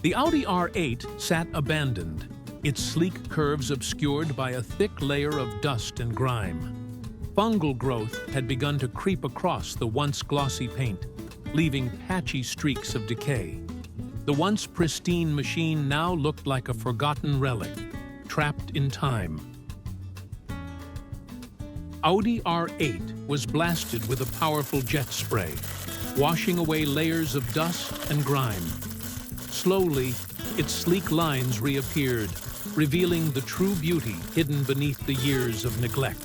The Audi R8 sat abandoned, its sleek curves obscured by a thick layer of dust and grime. Fungal growth had begun to creep across the once glossy paint, leaving patchy streaks of decay. The once pristine machine now looked like a forgotten relic, trapped in time. Audi R8 was blasted with a powerful jet spray, washing away layers of dust and grime. Slowly, its sleek lines reappeared, revealing the true beauty hidden beneath the years of neglect.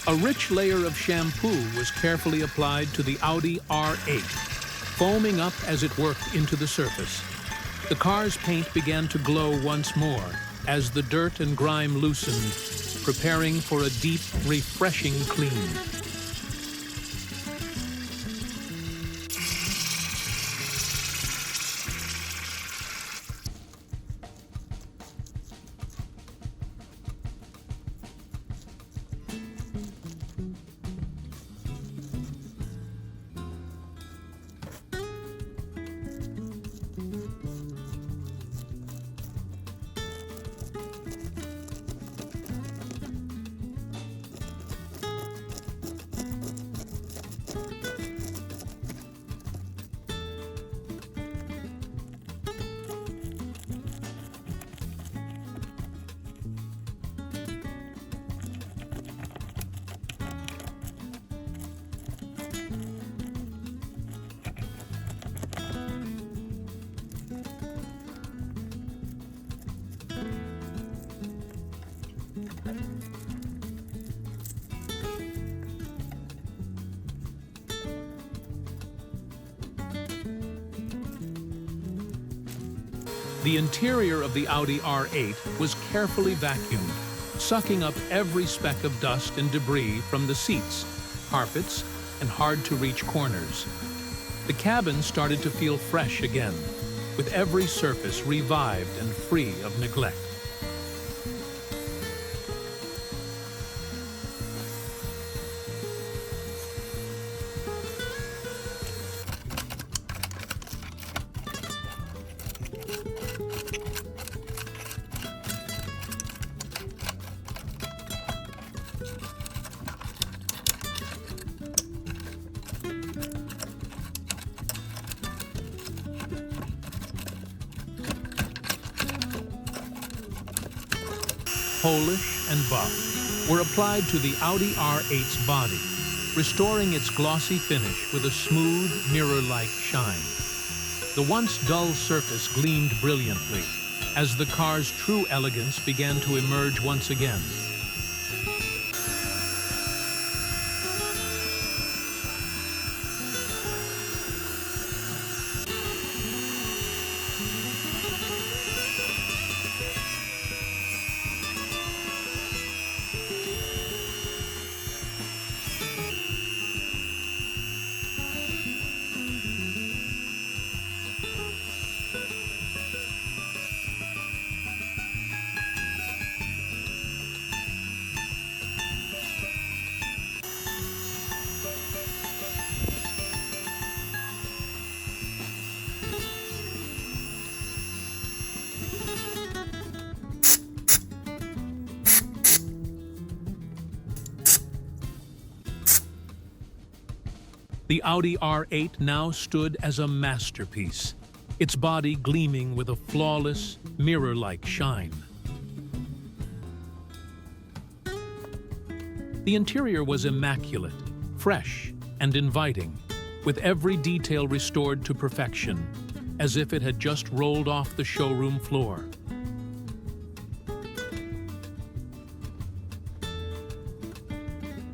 A rich layer of shampoo was carefully applied to the Audi R8, foaming up as it worked into the surface. The car's paint began to glow once more as the dirt and grime loosened, preparing for a deep, refreshing clean. The interior of the Audi R8 was carefully vacuumed, sucking up every speck of dust and debris from the seats, carpets, and hard-to-reach corners. The cabin started to feel fresh again, with every surface revived and free of neglect. Polish and buff were applied to the Audi R8's body, restoring its glossy finish with a smooth, mirror-like shine. The once dull surface gleamed brilliantly as the car's true elegance began to emerge once again. The Audi R8 now stood as a masterpiece, its body gleaming with a flawless, mirror-like shine. The interior was immaculate, fresh, and inviting, with every detail restored to perfection, as if it had just rolled off the showroom floor.